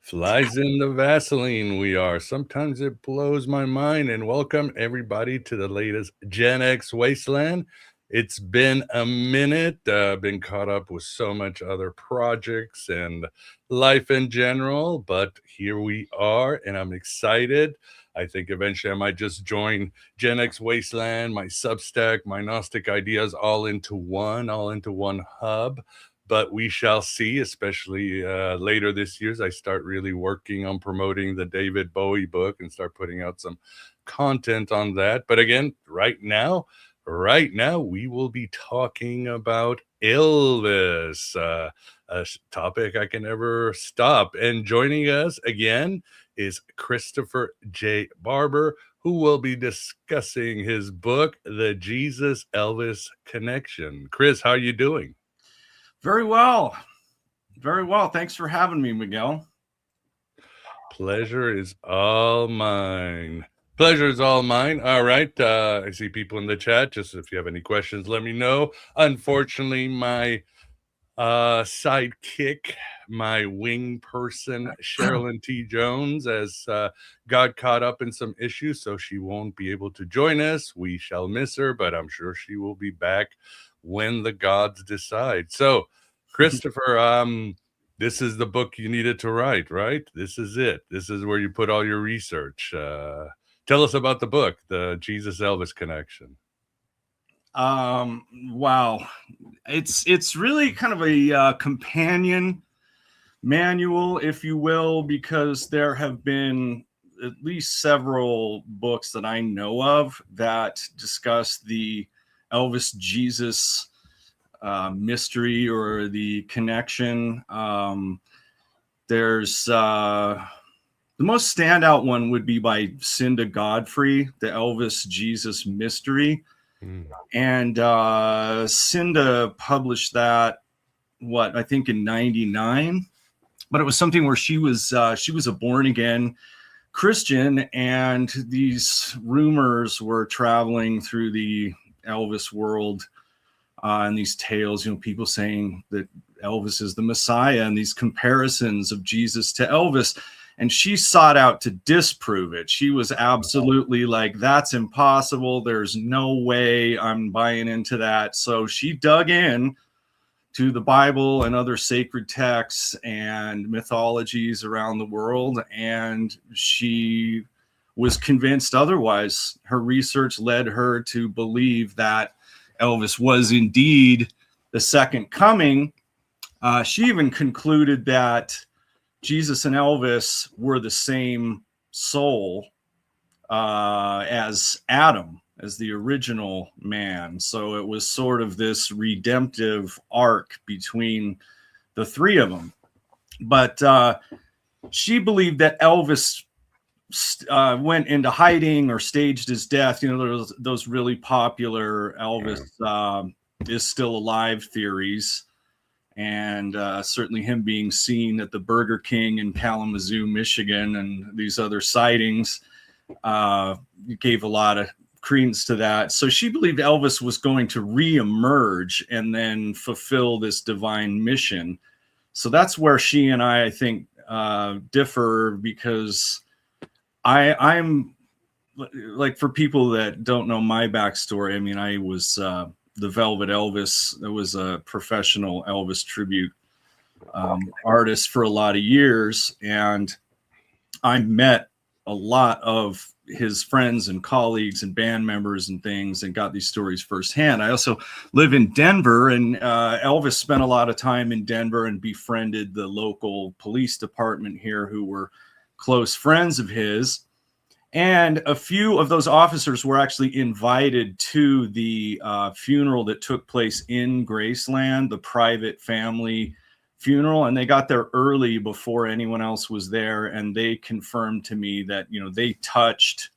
Flies in the Vaseline, we are. Sometimes it blows my mind. And welcome everybody to the latest GenX Wasteland. It's been a minute. Been caught up with so much other projects and life in general, but here we are, and I'm excited. I think eventually I might just join GenX Wasteland, my Substack, my Gnostic ideas all into one hub, but we shall see, especially later this year as I start really working on promoting the David Bowie book and start putting out some content on that. But again, right now, we will be talking about Elvis, a topic I can never stop. And joining us again is Christopher J. Barber, who will be discussing his book, The Jesus-Elvis Connection. Chris, how are you doing? Very well. Very well. Thanks for having me, Miguel. Pleasure is all mine. Pleasure is all mine. All right. I see people in the chat. Just if you have any questions, let me know. Unfortunately, my sidekick, my wing person, Sherilyn T. Jones, has got caught up in some issues, so she won't be able to join us. We shall miss her, but I'm sure she will be back when the gods decide. So, Christopher, this is the book you needed to write, right? This is it. This is where you put all your research. Tell us about the book, The Jesus-Elvis Connection. Wow. It's really kind of a companion manual, if you will, because there have been at least several books that I know of that discuss the Elvis Jesus mystery or the connection. There's the most standout one would be by Cinda Godfrey, the Elvis Jesus mystery. And Cinda published that, I think in 99, but it was something where she was a born again Christian, and these rumors were traveling through the Elvis world, and these tales, people saying that Elvis is the Messiah, and these comparisons of Jesus to Elvis. And she sought out to disprove it. She was absolutely like, that's impossible. There's no way I'm buying into that. So she dug in to the Bible and other sacred texts and mythologies around the world, and she was convinced otherwise. Her research led her to believe that Elvis was indeed the second coming. She even concluded that Jesus and Elvis were the same soul as Adam, as the original man. So it was sort of this redemptive arc between the three of them. But she believed that Elvis went into hiding or staged his death. Those really popular Elvis is still alive theories. And certainly him being seen at the Burger King in Kalamazoo, Michigan, and these other sightings gave a lot of credence to that. So she believed Elvis was going to reemerge and then fulfill this divine mission. So that's where she and I think, differ, because I'm like, for people that don't know my backstory, I mean, I was the Velvet Elvis. That was a professional Elvis tribute artist for a lot of years, and I met a lot of his friends and colleagues and band members and things, and got these stories firsthand. I also live in Denver, and Elvis spent a lot of time in Denver and befriended the local police department here, who were close friends of his. And a few of those officers were actually invited to the funeral that took place in Graceland, the private family funeral. And they got there early before anyone else was there. And they confirmed to me that, they touched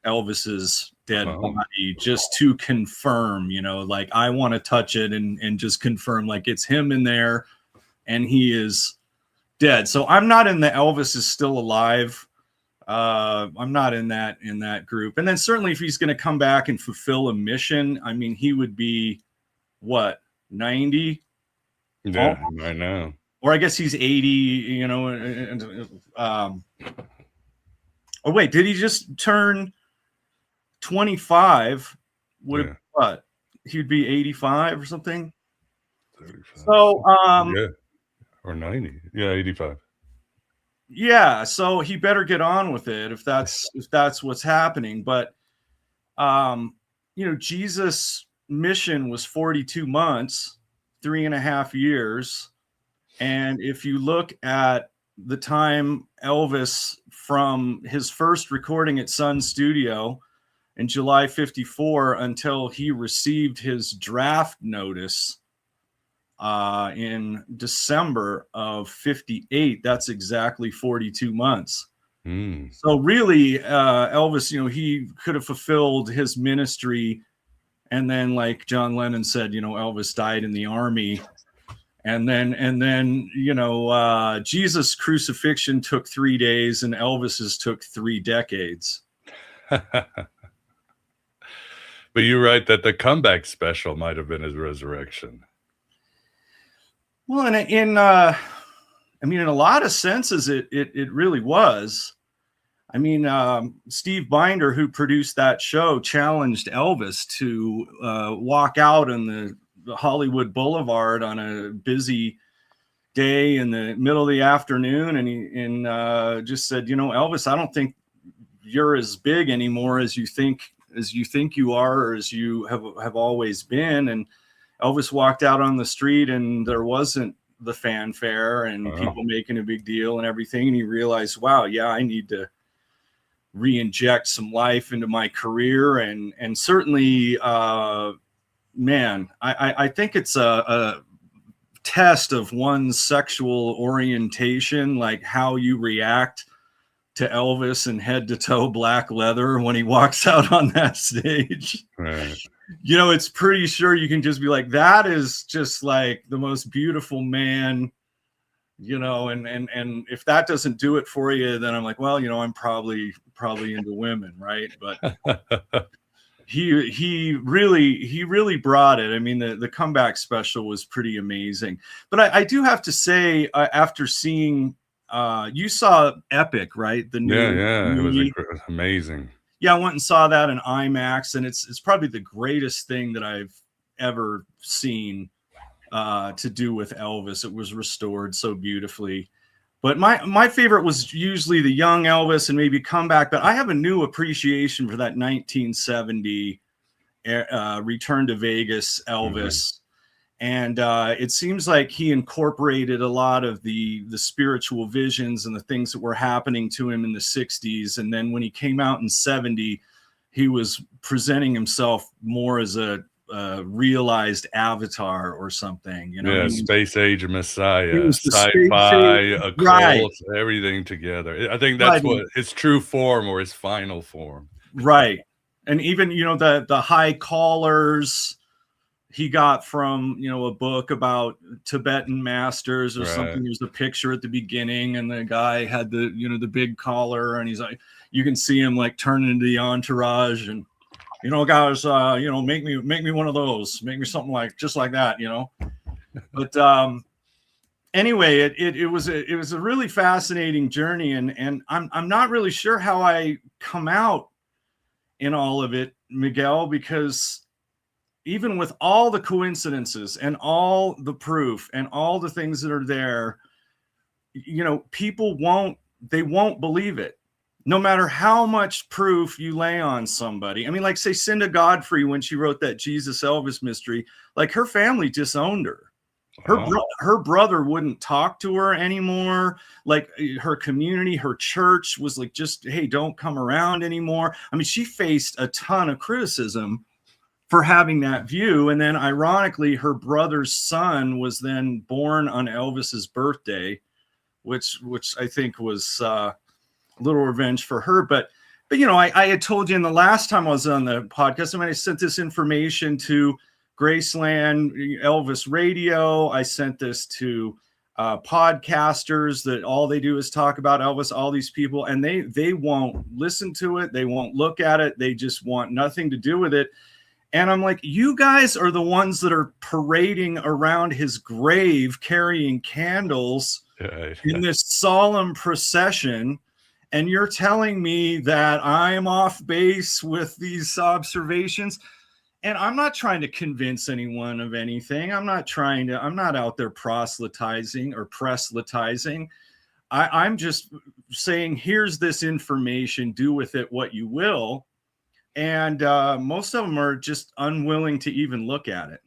Elvis's dead body just to confirm, like, I want to touch it and just confirm, like, it's him in there and he is dead. So I'm not in the Elvis is still alive. I'm not in that group. And then certainly if he's going to come back and fulfill a mission, I mean, he would be 90? Yeah, I know. or I guess he's 80, you know, oh wait, did he just turn 25? Yeah. What? He'd be 85 or something. 35. So, Yeah. Or 90. Yeah, 85. yeah, so he better get on with it if that's what's happening. But you know, Jesus' mission was 42 months, 3.5 years. And if you look at the time Elvis, from his first recording at Sun Studio in July 54 until he received his draft notice in December of 58, that's exactly 42 months. Mm. So really, Elvis, you know, he could have fulfilled his ministry. And then, like John Lennon said, you know, Elvis died in the army. And then, you know, Jesus' crucifixion took 3 days and Elvis's took 3 decades. But you're right that the comeback special might have been his resurrection. Well, I mean, in a lot of senses, it really was. I mean, Steve Binder, who produced that show, challenged Elvis to walk out on the Hollywood Boulevard on a busy day in the middle of the afternoon, and he just said, you know, Elvis, I don't think you're as big anymore as you think you are, or as you have always been. And Elvis walked out on the street, and there wasn't the fanfare and people making a big deal and everything. And he realized, wow, yeah, I need to re-inject some life into my career. And certainly, man, I think it's a test of one's sexual orientation, like how you react to Elvis and head to toe black leather when he walks out on that stage. Right. You know, it's pretty sure you can just be like, that is just like the most beautiful man, you know, and if that doesn't do it for you, then I'm like, well, you know, I'm probably into women, right? But he really brought it. I mean, the comeback special was pretty amazing. But I do have to say, after seeing, you saw Epic, right? The new Yeah, movie. it was amazing. Yeah, I went and saw that in IMAX, and it's probably the greatest thing that I've ever seen to do with Elvis. It was restored so beautifully. But my favorite was usually the young Elvis and maybe Comeback. But I have a new appreciation for that 1970 Return to Vegas Elvis. And it seems like he incorporated a lot of the spiritual visions and the things that were happening to him in the 60s. And then when he came out in 70, he was presenting himself more as a realized avatar or something. You know, yeah, space age Messiah, sci-fi, occult, right, everything together. I think that's what his true form, or his final form. Right. And even, you know, the high collars he got from, you know, a book about Tibetan masters or something. There's a picture at the beginning, and the guy had the, you know, the big collar, and he's like, you can see him like turning into the entourage, and, you know, guys, you know, make me one of those, make me something like just like that, you know. But anyway, it was a really fascinating journey, and I'm not really sure how I come out in all of it, Miguel, because even with all the coincidences and all the proof and all the things that are there, you know, people won't believe it, no matter how much proof you lay on somebody. I mean, like, say Cinda Godfrey, when she wrote that Jesus-Elvis mystery, like, her family disowned her. Her brother wouldn't talk to her anymore. Like, her community, her church was like, just, hey, don't come around anymore. I mean, she faced a ton of criticism for having that view. And then ironically, her brother's son was then born on Elvis's birthday, which I think was a little revenge for her. But you know, I had told you in the last time I was on the podcast, I mean, I sent this information to Graceland Elvis Radio. I sent this to podcasters that all they do is talk about Elvis, all these people, and they won't listen to it. They won't look at it. They just want nothing to do with it. And I'm like, you guys are the ones that are parading around his grave carrying candles Right. in this solemn procession. And you're telling me that I'm off base with these observations. And I'm not trying to convince anyone of anything. I'm not out there proselytizing or preselytizing. I'm just saying, here's this information, do with it what you will. And most of them are just unwilling to even look at it.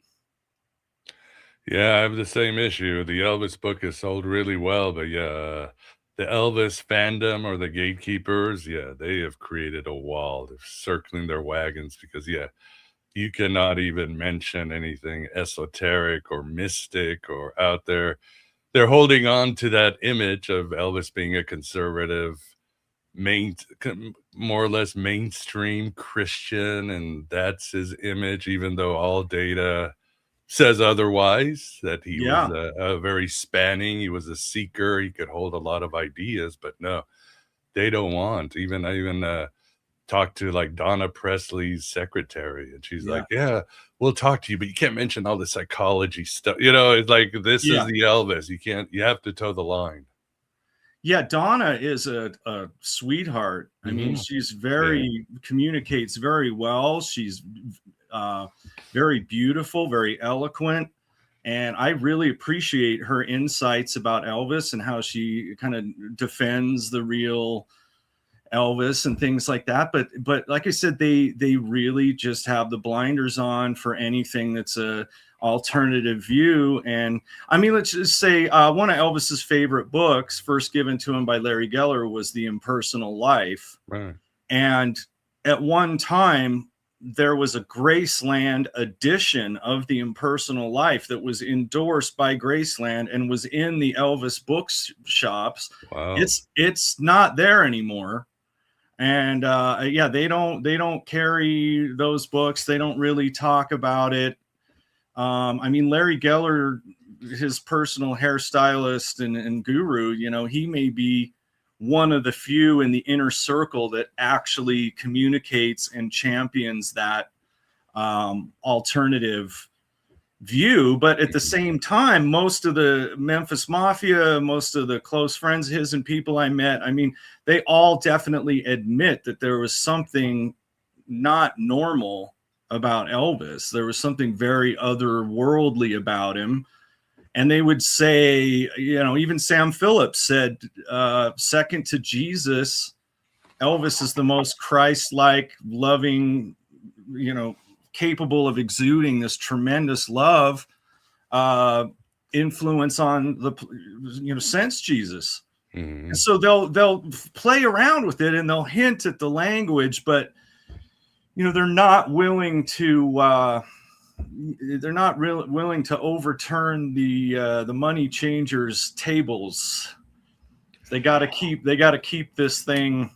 Yeah, I have the same issue. The Elvis book is sold really well, but yeah, the Elvis fandom or the gatekeepers, yeah, they have created a wall. They're circling their wagons because, yeah, you cannot even mention anything esoteric or mystic or out there. They're holding on to that image of Elvis being a conservative, more or less mainstream Christian, and that's his image, even though all data says otherwise, that he was Yeah. a very spanning, he was a seeker, he could hold a lot of ideas, but no, they don't want. I even talked to like Donna Presley's secretary, and she's Yeah. like, "Yeah, we'll talk to you, but you can't mention all the psychology stuff." You know, it's like this is Yeah. the Elvis. You can't. You have to toe the line. Yeah. Donna is a sweetheart. I mean, Mhm. she's Yeah. communicates very well. She's very beautiful, very eloquent. And I really appreciate her insights about Elvis and how she kind of defends the real Elvis and things like that. But like I said, they really just have the blinders on for anything that's a alternative view. And I mean, let's just say one of Elvis's favorite books, first given to him by Larry Geller, was The Impersonal Life. Right. And at one time, there was a Graceland edition of The Impersonal Life that was endorsed by Graceland and was in the Elvis bookshops. Wow. It's not there anymore. And yeah, they don't carry those books. They don't really talk about it. I mean, Larry Geller, his personal hairstylist and guru, he may be one of the few in the inner circle that actually communicates and champions that alternative view. But at the same time, most of the Memphis Mafia, most of the close friends of his and people I met, I mean, they all definitely admit that there was something not normal about Elvis. There was something very otherworldly about him. And they would say, even Sam Phillips said, second to Jesus, Elvis is the most Christ-like, loving, capable of exuding this tremendous love influence on the since Jesus. Mhm. And so they'll play around with it and they'll hint at the language, but they're not willing to willing to overturn the money changers tables. They got to keep this thing.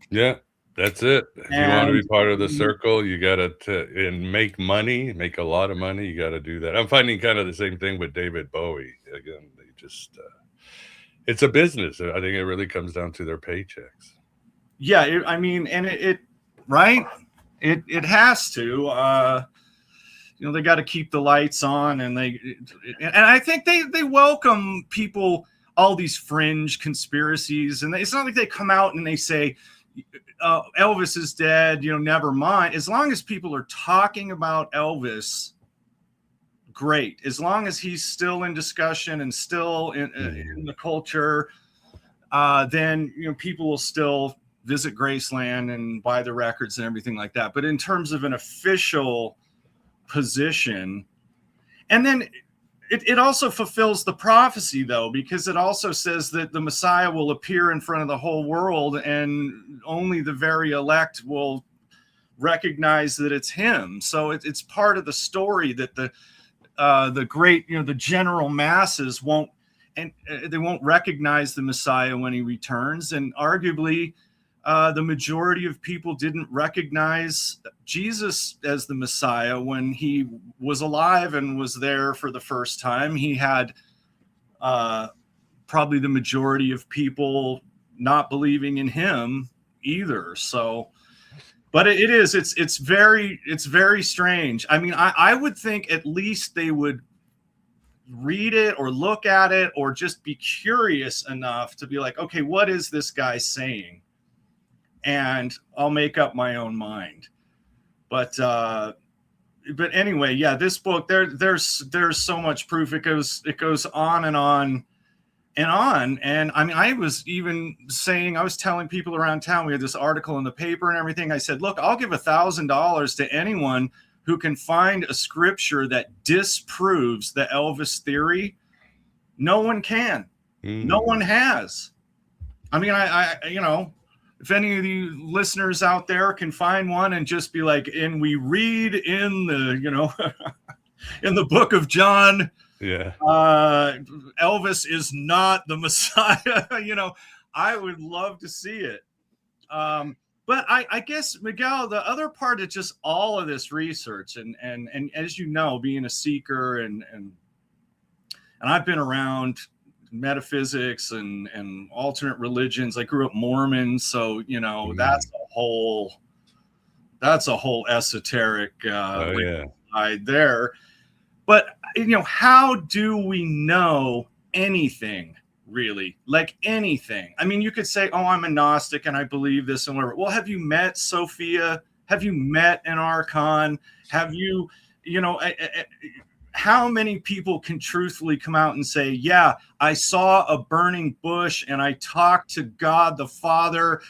Yeah, that's it. If you want to And be part of the circle, you gotta and make money, make a lot of money, you gotta do that. I'm finding kind of the same thing with David Bowie. Again, they just it's a business. I think it really comes down to their paychecks. yeah, I mean, and it right, it has to. They got to keep the lights on, and I think they welcome people, all these fringe conspiracies, and it's not like they come out and they say Elvis is dead, never mind. As long as people are talking about Elvis, great. As long as he's still in discussion and still in the culture, then people will still visit Graceland and buy the records and everything like that. But in terms of an official position, and then it also fulfills the prophecy, though, because it also says that the Messiah will appear in front of the whole world and only the very elect will recognize that it's him. So it's part of the story that the great, the general masses won't, and they won't recognize the Messiah when he returns. And arguably, the majority of people didn't recognize Jesus as the Messiah when he was alive and was there for the first time. He had probably the majority of people not believing in him either. So But it's very strange. I mean, I would think at least they would read it or look at it or just be curious enough to be like, okay, what is this guy saying? And I'll make up my own mind. But anyway, yeah, this book, there's so much proof. It goes on and on and on. And I mean, I was telling people around town, we had this article in the paper and everything. I said, look, I'll give $1,000 to anyone who can find a scripture that disproves the Elvis theory. No one can. No one has. I mean, I if any of you listeners out there can find one and just be like, and we read in the, in the book of John, Elvis is not the Messiah. I would love to see it. But I guess, Miguel, the other part of just all of this research and as you know, being a seeker and I've been around metaphysics and alternate religions. I grew up Mormon, so that's a whole esoteric side there. But how do we know anything? Really, like anything. I mean, you could say, oh, I'm a Gnostic and I believe this and whatever. Well, have you met Sophia? Have you met an Archon? Have you, how many people can truthfully come out and say, yeah, I saw a burning bush and I talked to God the Father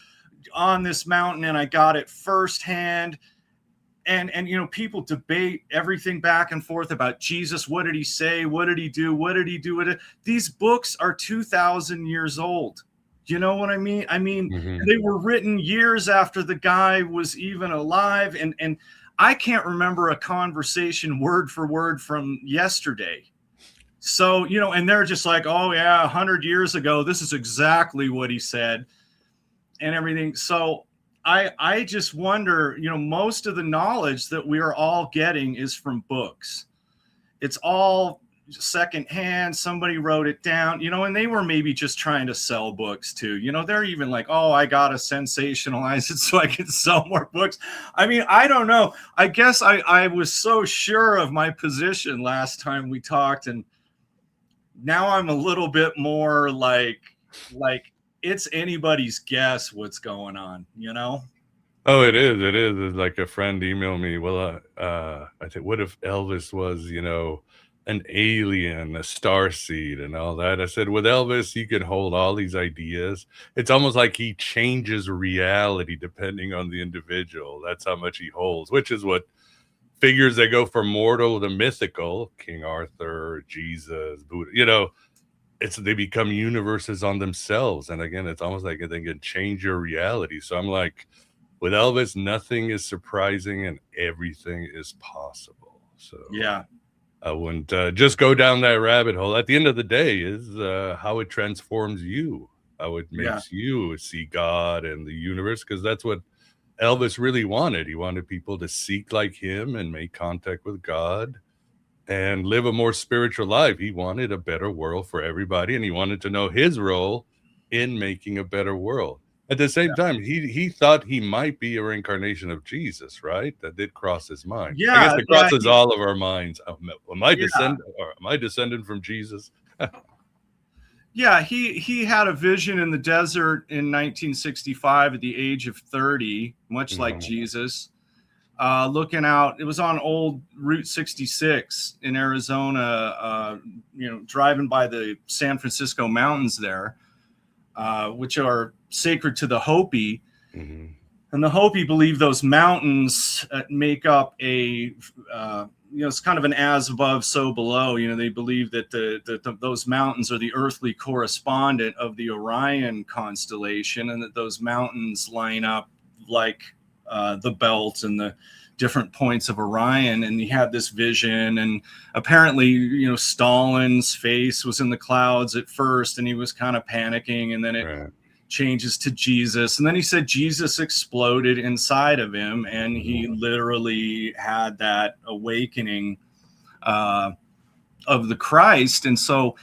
on this mountain and I got it firsthand. And people debate everything back and forth about Jesus. What did he say? What did he do? What did he do with it? These books are 2,000 years old. You know what I mean? I mean, they were written years after the guy was even alive. And I can't remember a conversation word for word from yesterday. So, and they're just like, oh yeah, 100 years ago, this is exactly what he said and everything. So I just wonder, most of the knowledge that we are all getting is from books. It's all secondhand. Somebody wrote it down, and they were maybe just trying to sell books too. They're even like, oh, I got to sensationalize it so I can sell more books. I mean, I don't know. I guess I was so sure of my position last time we talked. And now I'm a little bit more like it's anybody's guess what's going on, Oh, it is. It's like a friend emailed me. Well, I said, what if Elvis was, an alien, a starseed and all that? I said, with Elvis, he could hold all these ideas. It's almost like he changes reality depending on the individual. That's how much he holds, which is what figures that go from mortal to mythical, King Arthur, Jesus, Buddha, they become universes on themselves. And again, it's almost like they can change your reality. So I'm like, with Elvis, nothing is surprising and everything is possible. So yeah, I wouldn't just go down that rabbit hole. At the end of the day is how it transforms you, how it makes you see God and the universe, because that's what Elvis really wanted. He wanted people to seek like him and make contact with God and live a more spiritual life. He wanted a better world for everybody, and he wanted to know his role in making a better world. At the same time, he thought he might be a reincarnation of Jesus, right? That did cross his mind. Yeah, I guess it crosses all of our minds. Am I descendant from Jesus? Yeah, he had a vision in the desert in 1965 at the age of 30, much like Jesus, looking out. It was on old Route 66 in Arizona, driving by the San Francisco mountains there, which are sacred to the Hopi. And the Hopi believe those mountains make up a it's kind of an as above, so below. They believe that those mountains are the earthly correspondent of the Orion constellation, and that those mountains line up like the belt and the different points of Orion. And he had this vision, and apparently, Stalin's face was in the clouds at first, and he was kind of panicking, and then it changes to Jesus. And then he said Jesus exploded inside of him, and he literally had that awakening of the Christ. And so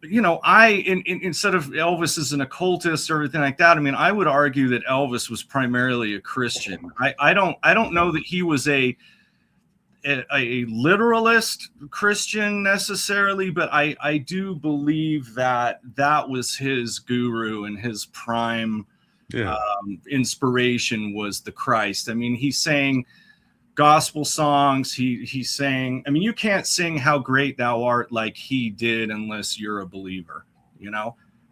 instead of Elvis as an occultist or everything like that, I mean, I would argue that Elvis was primarily a Christian. I don't know that he was a literalist Christian necessarily, but I do believe that was his guru and his prime inspiration was the Christ. I mean, he sang gospel songs. He sang, I mean, you can't sing How Great Thou Art like he did unless you're a believer,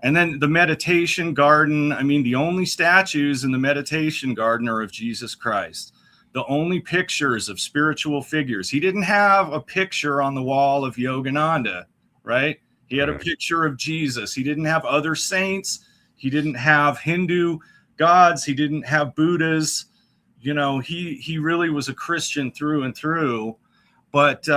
And then the meditation garden, I mean, the only statues in the meditation garden are of Jesus Christ. The only pictures of spiritual figures. He didn't have a picture on the wall of Yogananda, right? He had a picture of Jesus. He didn't have other saints. He didn't have Hindu gods. He didn't have Buddhas. He really was a Christian through and through, but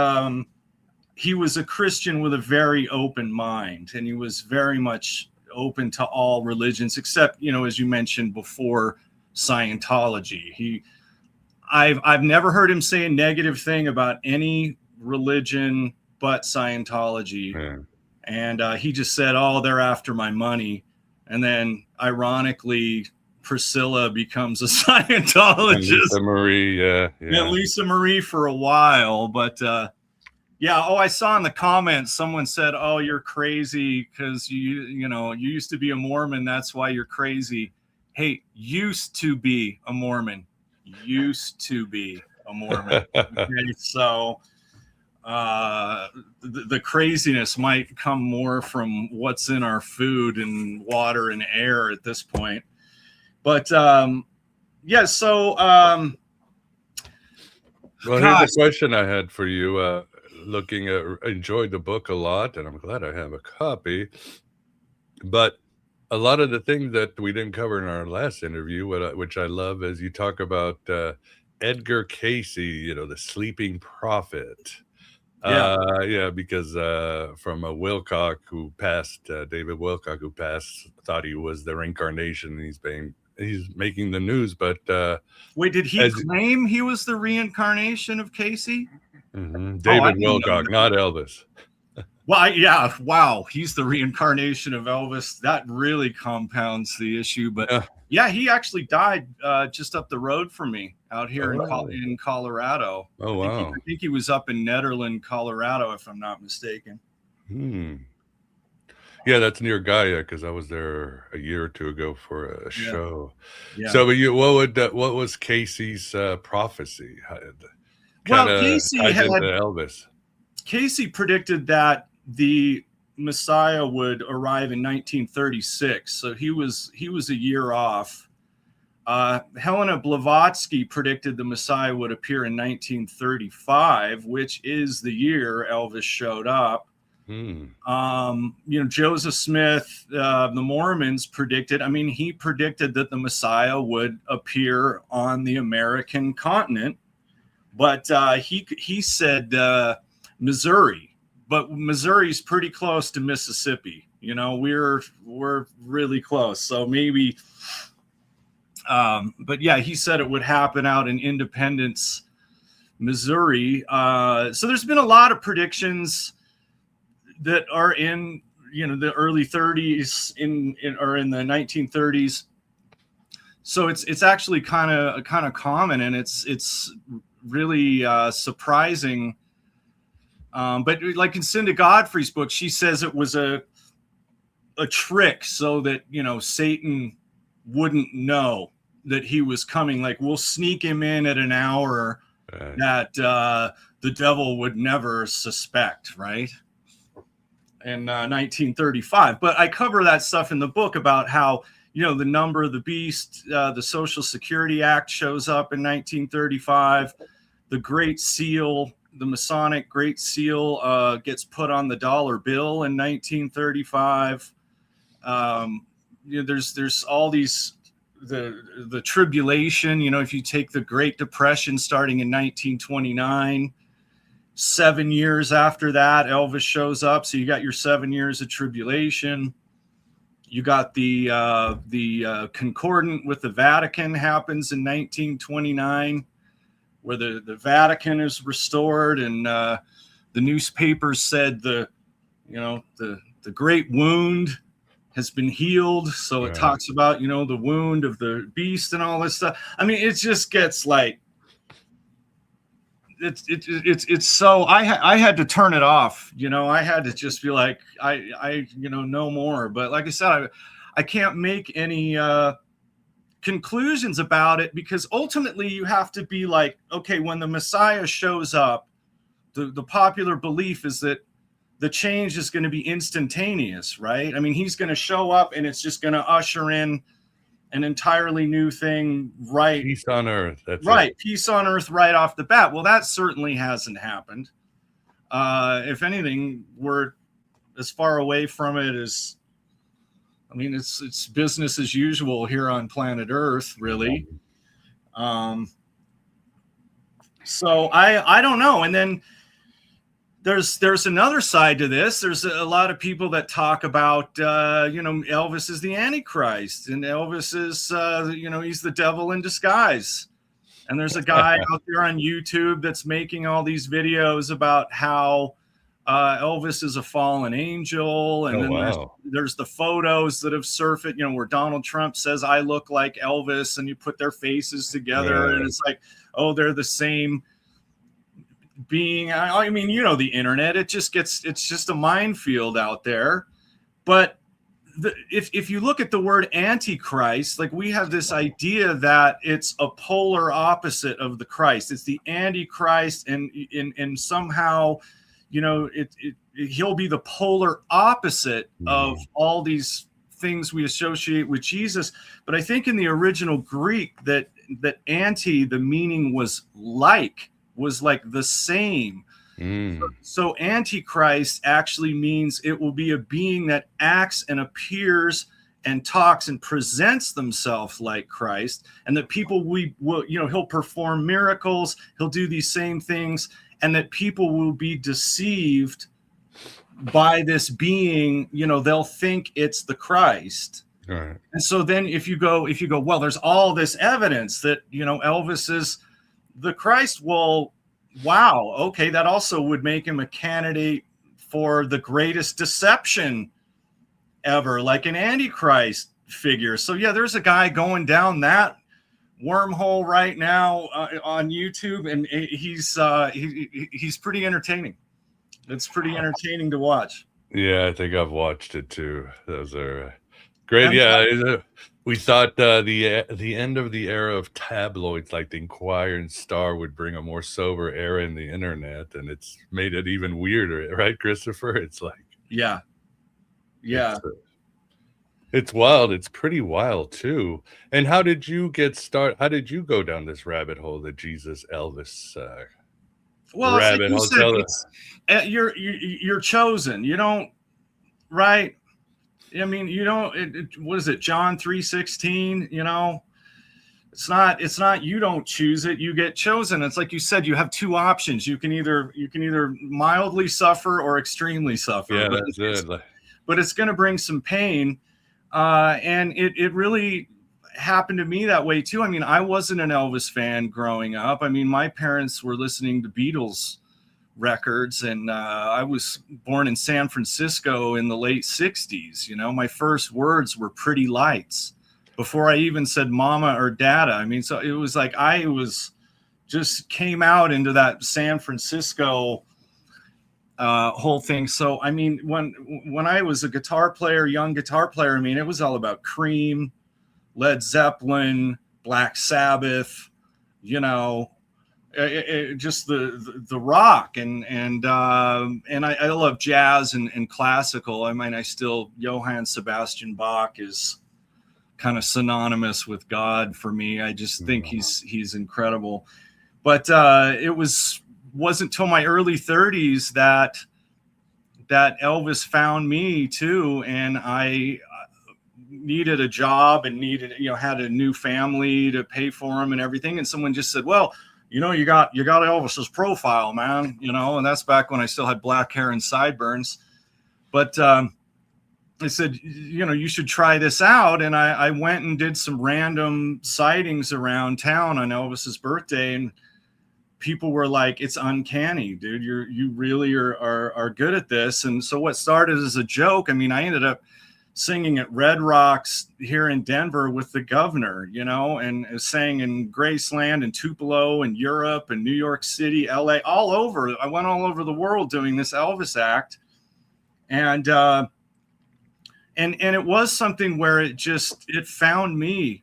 he was a Christian with a very open mind, and he was very much open to all religions, except, as you mentioned before, Scientology. I've never heard him say a negative thing about any religion but Scientology. Yeah. And he just said, "Oh, they're after my money." And then ironically, Priscilla becomes a Scientologist. And Lisa Marie, yeah. Lisa Marie for a while. But I saw in the comments someone said, "Oh, you're crazy because you used to be a Mormon. That's why you're crazy." Hey, used to be a Mormon. Used to be a Mormon. Okay, so the craziness might come more from what's in our food and water and air at this point. But well, here's a question I had for you. Enjoyed the book a lot, and I'm glad I have a copy. But a lot of the things that we didn't cover in our last interview, which I love, is you talk about Edgar Casey, the sleeping prophet. Because from a Wilcock who passed, David Wilcock, who passed, thought he was the reincarnation. He's making the news, but wait, did he claim he was the reincarnation of Casey? Mm-hmm. David Wilcock, not Elvis. Well, yeah, wow, he's the reincarnation of Elvis. That really compounds the issue. But he actually died just up the road from me out here in Colorado. Oh, wow. I think he was up in Nederland, Colorado, if I'm not mistaken. Yeah, that's near Gaia because I was there a year or two ago for a show. Yeah. So, what was Casey's prophecy? Casey had Elvis. Casey predicted that the Messiah would arrive in 1936, so he was a year off. Helena Blavatsky predicted the Messiah would appear in 1935, which is the year Elvis showed up. Joseph Smith, the Mormons predicted. I mean, he predicted that the Messiah would appear on the American continent, but he said Missouri. But Missouri's pretty close to Mississippi. We're really close. So maybe, but yeah, he said it would happen out in Independence, Missouri. So there's been a lot of predictions that are in, the early 30s or in the 1930s. So it's actually kind of common, and it's really surprising. But like in Cinda Godfrey's book, she says it was a trick so that, Satan wouldn't know that he was coming. Like, we'll sneak him in at an hour that the devil would never suspect, right? In 1935. But I cover that stuff in the book about how, the number of the beast, the Social Security Act shows up in 1935, the Great Seal, the Masonic Great Seal gets put on the dollar bill in 1935. There's all these, the tribulation, if you take the Great Depression starting in 1929, 7 years after that, Elvis shows up. So you got your 7 years of tribulation. You got the concordant with the Vatican happens in 1929. Where the Vatican is restored, and the newspapers said the the great wound has been healed. So it talks about, you know, the wound of the beast and all this stuff. I mean, it just gets like, it's so I had to turn it off, you know. I had to just be like, I you know, no more. But like I said, I can't make any conclusions about it, because ultimately you have to be like, okay, when the Messiah shows up, the popular belief is that the change is going to be instantaneous, right? I mean, he's going to show up and it's just going to usher in an entirely new thing, right? Peace on earth. That's right. it. Peace on earth right off the bat. Well, that certainly hasn't happened. If anything, we're as far away from it as, I mean, it's business as usual here on planet Earth, really. So I don't know. And then there's another side to this. There's a lot of people that talk about, you know, Elvis is the Antichrist, and Elvis is, you know, he's the devil in disguise. And there's a guy out there on YouTube that's making all these videos about how Elvis is a fallen angel. And then there's the photos that have surfaced, you know, where Donald Trump says, I look like Elvis, and you put their faces together, and it's like, oh, they're the same being. I mean, you know, the internet, it's just a minefield out there. But if you look at the word Antichrist, like, we have this idea that it's a polar opposite of the Christ. It's the Antichrist, and somehow, you know, he'll be the polar opposite of all these things we associate with Jesus. But I think in the original Greek that anti, the meaning was like the same. So Antichrist actually means it will be a being that acts and appears and talks and presents themselves like Christ, and that people will, you know, he'll perform miracles, he'll do these same things, and that people will be deceived by this being. You know, they'll think it's the Christ. And so then if you go, well, there's all this evidence that, you know, Elvis is the Christ. Well, wow, okay, that also would make him a candidate for the greatest deception ever, like an Antichrist figure. So yeah, there's a guy going down that wormhole right now on YouTube, and he's pretty entertaining. It's pretty entertaining to watch. Yeah, I think I've watched it too. Those are great. Yeah, we thought the end of the era of tabloids like the Inquirer and Star would bring a more sober era in the internet, and it's made it even weirder, right, Christopher? It's like, yeah, it's wild. It's pretty wild too. And how did you get started? How did you go down this rabbit hole, the Jesus-Elvis well, rabbit like hole? said, you're chosen. You don't, right? I mean, you don't. What is it, John 3:16? You know, it's not. You don't choose it. You get chosen. It's like you said. You have two options. You can either mildly suffer or extremely suffer. Yeah, that's it. But it's going to bring some pain, and it really happened to me that way too. I mean, I wasn't an Elvis fan growing up. I mean, my parents were listening to Beatles records, and I was born in San Francisco in the late 60s. You know, my first words were pretty lights before I even said mama or dada. I mean, so it was like I was just came out into that San Francisco whole thing. So I mean, when I was a young guitar player, I mean, it was all about Cream, Led Zeppelin, Black Sabbath, you know, just the rock, and I love jazz and classical. I mean, Johann Sebastian Bach is kind of synonymous with God for me. I just think he's incredible. But it wasn't till my early 30s that Elvis found me too, and I needed a job and had a new family to pay for him and everything, and someone just said, well, you know, you got Elvis's profile, man, you know. And that's back when I still had black hair and sideburns. But I said, you know, you should try this out. And I went and did some random sightings around town on Elvis's birthday, and people were like, it's uncanny, dude. You really are good at this. And so what started as a joke, I mean, I ended up singing at Red Rocks here in Denver with the governor, you know, and sang in Graceland and Tupelo and Europe and New York City, LA, all over. I went all over the world doing this Elvis act. And it was something where it found me,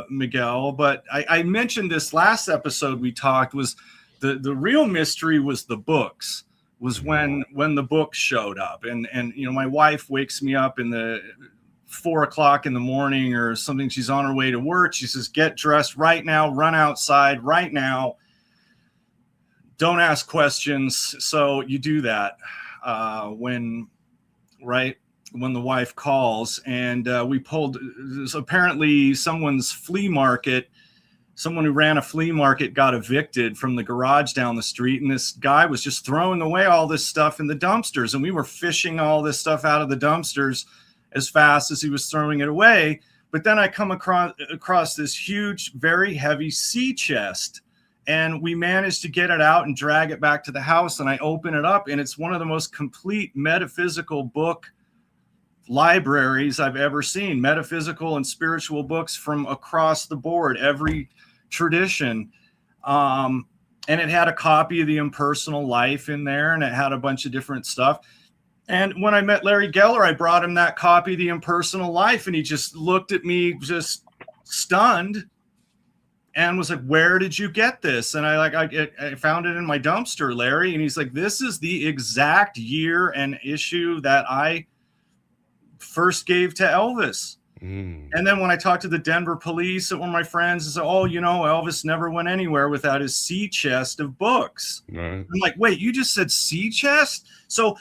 Miguel. But I mentioned this last episode we talked, was the real mystery was the books, was when the books showed up. And you know, my wife wakes me up in the 4 o'clock in the morning or something. She's on her way to work. She says, get dressed right now, run outside right now. Don't ask questions. So you do that when the wife calls, and we pulled, apparently someone's flea market, someone who ran a flea market got evicted from the garage down the street, and this guy was just throwing away all this stuff in the dumpsters, and we were fishing all this stuff out of the dumpsters as fast as he was throwing it away. But then I come across this huge, very heavy sea chest, and we managed to get it out and drag it back to the house, and I open it up, and it's one of the most complete metaphysical book libraries I've ever seen. Metaphysical and spiritual books from across the board, every tradition. And it had a copy of the Impersonal Life in there, and it had a bunch of different stuff. And when I met Larry Geller, I brought him that copy of the Impersonal Life, and he just looked at me just stunned and was like, where did you get this? And I found it in my dumpster, Larry. And he's like, this is the exact year and issue that I first gave to Elvis. And then when I talked to the Denver police, one of my friends is, oh, you know, Elvis never went anywhere without his sea chest of books. Right. I'm like, wait, you just said sea chest? So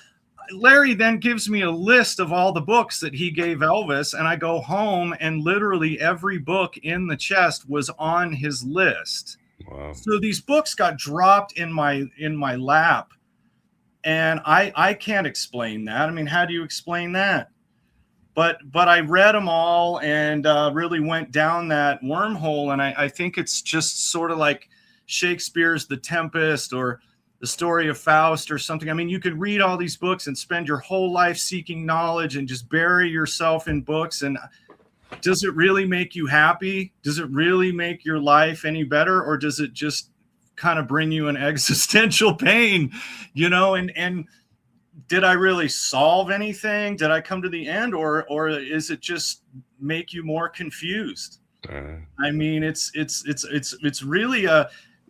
Larry then gives me a list of all the books that he gave Elvis, and I go home and literally every book in the chest was on his list. Wow. So these books got dropped in my lap, and I can't explain that. I mean, how do you explain that? But I read them all and really went down that wormhole. And I think it's just sort of like Shakespeare's The Tempest or the story of Faust or something. I mean, you could read all these books and spend your whole life seeking knowledge and just bury yourself in books. And does it really make you happy? Does it really make your life any better? Or does it just kind of bring you an existential pain, you know? And did I really solve anything? Did I come to the end, or is it just make you more confused? I mean, it's really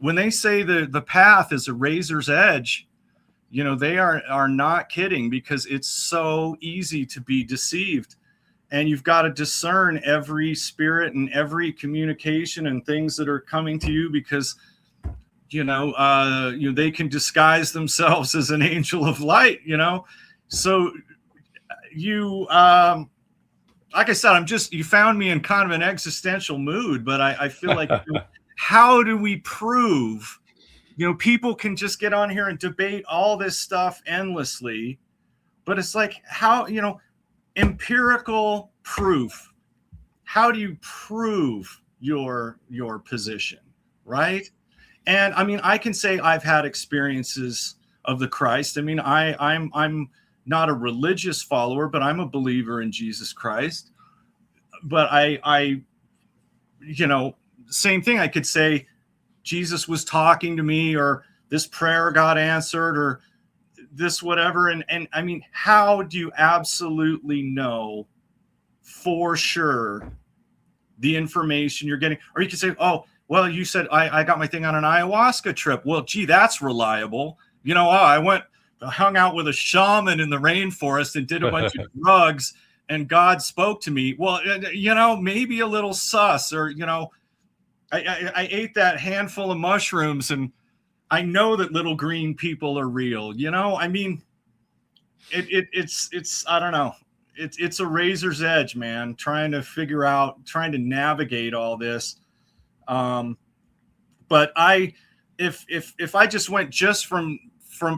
when they say the path is a razor's edge, you know, they are not kidding, because it's so easy to be deceived, and you've got to discern every spirit and every communication and things that are coming to you, because you know, they can disguise themselves as an angel of light, you know? So you, like I said, you found me in kind of an existential mood, but I feel like, how do we prove, you know, people can just get on here and debate all this stuff endlessly, but it's like, how, you know, empirical proof, how do you prove your position, right? And I mean, I can say I've had experiences of the Christ. I mean, I'm not a religious follower, but I'm a believer in Jesus Christ. But I, you know, same thing. I could say Jesus was talking to me, or this prayer got answered, or this whatever. And I mean, how do you absolutely know for sure the information you're getting? Or you could say, oh, well, you said I got my thing on an ayahuasca trip. Well, gee, that's reliable. You know, I hung out with a shaman in the rainforest and did a bunch of drugs, and God spoke to me. Well, you know, maybe a little sus, or, you know, I ate that handful of mushrooms, and I know that little green people are real. You know, I mean, it's I don't know. It's a razor's edge, man, trying to navigate all this. But if I just went just from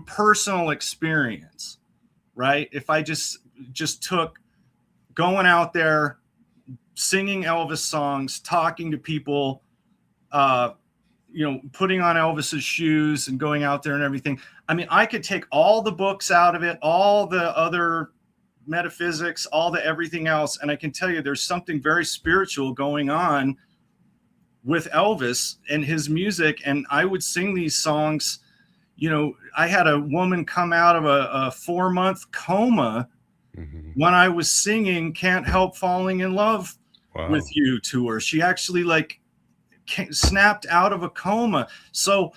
personal experience, right? If I just took going out there, singing Elvis songs, talking to people, putting on Elvis's shoes and going out there and everything. I mean, I could take all the books out of it, all the other metaphysics, all the everything else, and I can tell you there's something very spiritual going on with Elvis and his music. And I would sing these songs. I had a woman come out of a 4-month coma when I was singing Can't Help Falling in Love with You to her. She actually snapped out of a coma. So,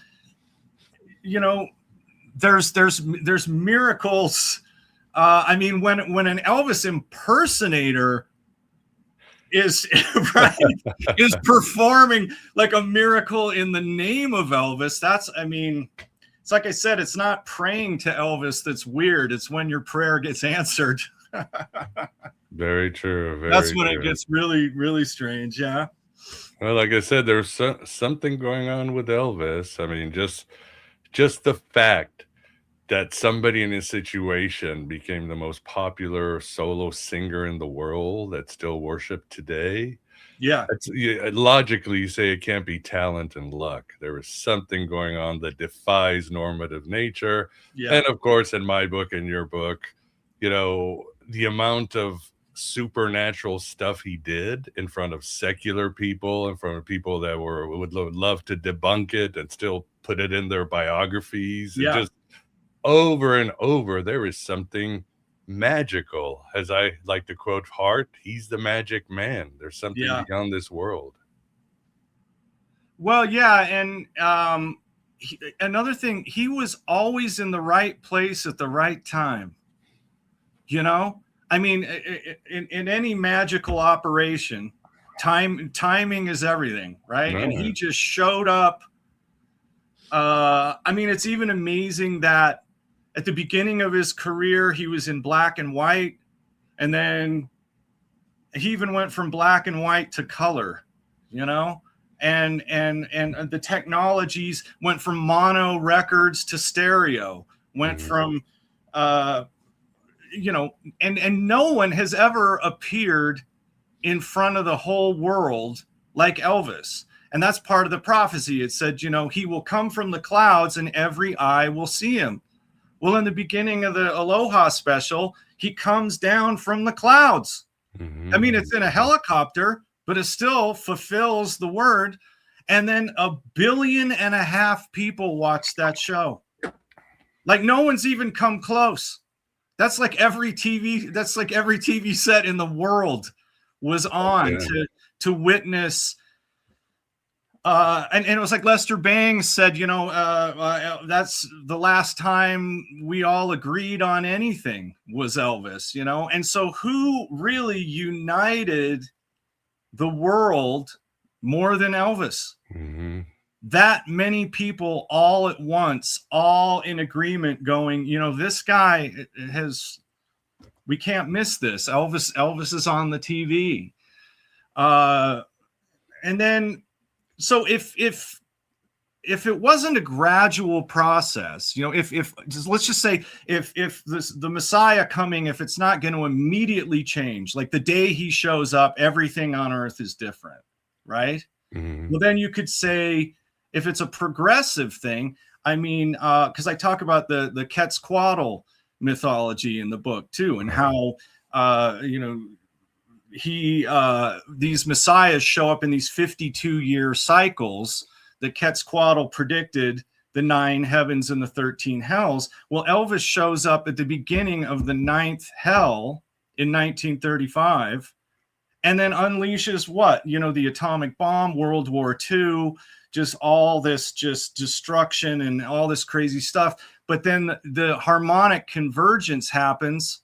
there's miracles. I mean, when an Elvis impersonator is right, is performing like a miracle in the name of Elvis, it's like I said, it's not praying to Elvis that's weird. It's when your prayer gets answered. Very true. That's when it gets really, really strange. Yeah. Well, like I said, there's something going on with Elvis. I mean, just the fact that somebody in his situation became the most popular solo singer in the world that's still worshipped today. Yeah. Logically, you say it can't be talent and luck. There is something going on that defies normative nature. Yeah. And of course, in my book and your book, the amount of supernatural stuff he did in front of secular people, in front of people that would love to debunk it and still put it in their biographies. Yeah. Just over and over, there is something magical. As I like to quote Hart, he's the magic man. There's something beyond this world. Well, yeah. And another thing, he was always in the right place at the right time. I mean, in any magical operation, timing is everything, right? And he just showed up. I mean, it's even amazing that at the beginning of his career, he was in black and white, and then he even went from black and white to color, and the technologies went from mono records to stereo, went from, and no one has ever appeared in front of the whole world like Elvis. And that's part of the prophecy. It said, he will come from the clouds and every eye will see him. Well, in the beginning of the Aloha special, he comes down from the clouds. I mean, it's in a helicopter, but it still fulfills the word. And then 1.5 billion people watched that show. Like no one's even come close. That's like every TV set in the world was on to witness. And it was like Lester Bangs said, that's the last time we all agreed on anything was Elvis, And so who really united the world more than Elvis? That many people all at once, all in agreement going, this guy we can't miss this. Elvis is on the TV. And then, so if it wasn't a gradual process, let's just say if the Messiah coming, if it's not going to immediately change, like the day he shows up, everything on earth is different, right? Well, then you could say if it's a progressive thing, I mean, because I talk about the Quetzalcoatl mythology in the book too, and how these messiahs show up in these 52-year cycles that Quetzalcoatl predicted, the 9 heavens and the 13 hells. Well, Elvis shows up at the beginning of the 9th hell in 1935 and then unleashes what? The atomic bomb, World War II, just all this just destruction and all this crazy stuff. But then the harmonic convergence happens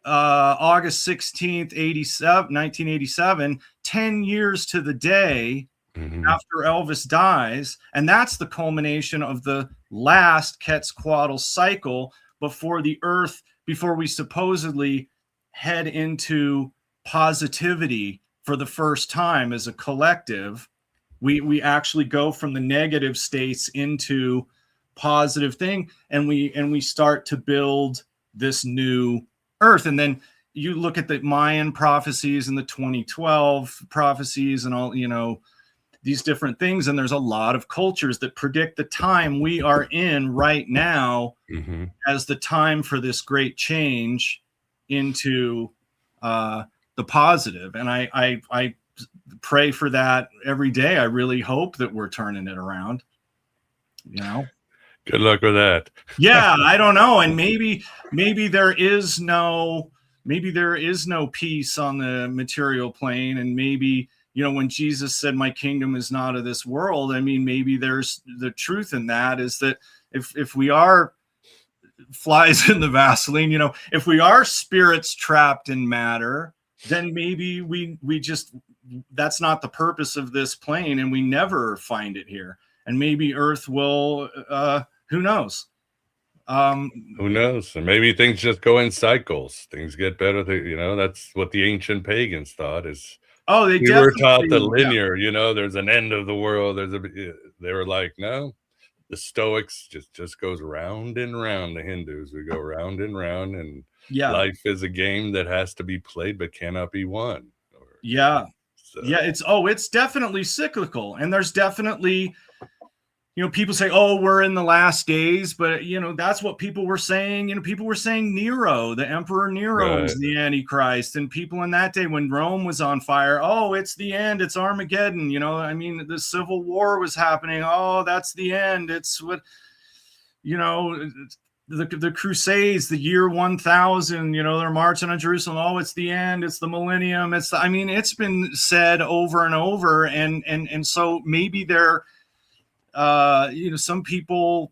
August 16th, 1987, 10 years to the day after Elvis dies. And that's the culmination of the last Quetzalcoatl cycle before we supposedly head into positivity for the first time as a collective. We actually go from the negative states into positive thing, and we start to build this new earth. And then you look at the Mayan prophecies and the 2012 prophecies and all, these different things. And there's a lot of cultures that predict the time we are in right now as the time for this great change into the positive. And I pray for that every day. I really hope that we're turning it around, you know. Good luck with that. Yeah, I don't know. And maybe there is no peace on the material plane. And maybe, you know, when Jesus said, my kingdom is not of this world, I mean, maybe there's the truth in that, is that if we are flies in the Vaseline, you know, if we are spirits trapped in matter, then maybe we just, that's not the purpose of this plane, and we never find it here. And maybe Earth will, who knows? Who knows? And maybe things just go in cycles. Things get better. You know, that's what the ancient pagans thought is. Oh, we were taught the linear, you know, there's an end of the world. They were like, no, the Stoics just goes round and round. The Hindus, we go round and round, and life is a game that has to be played but cannot be won. So. Yeah, it's definitely cyclical. And there's definitely, you know, people say, oh, we're in the last days, but, you know, that's what people were saying. You know, people were saying Nero, the Emperor Nero was the Antichrist. And people in that day when Rome was on fire, oh, it's the end. It's Armageddon. You know, I mean, the Civil War was happening. Oh, that's the end. It's what, you know, the Crusades, the year 1000, you know, they're marching on Jerusalem. Oh, it's the end. It's the millennium. I mean, it's been said over and over. And so maybe they're, you know, some people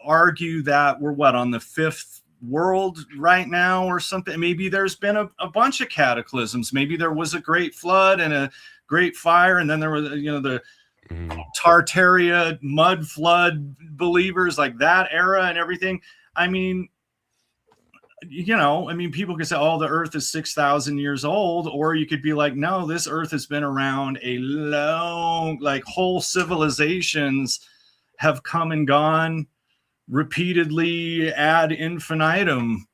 argue that we're on the fifth world right now or something. Maybe there's been a bunch of cataclysms. Maybe there was a great flood and a great fire, and then there was, you know, the Tartaria mud flood believers, like that era and everything. I mean, you know, I mean, people could say, oh, the earth is 6,000 years old, or you could be like, no, this earth has been around a long, like whole civilizations have come and gone repeatedly ad infinitum.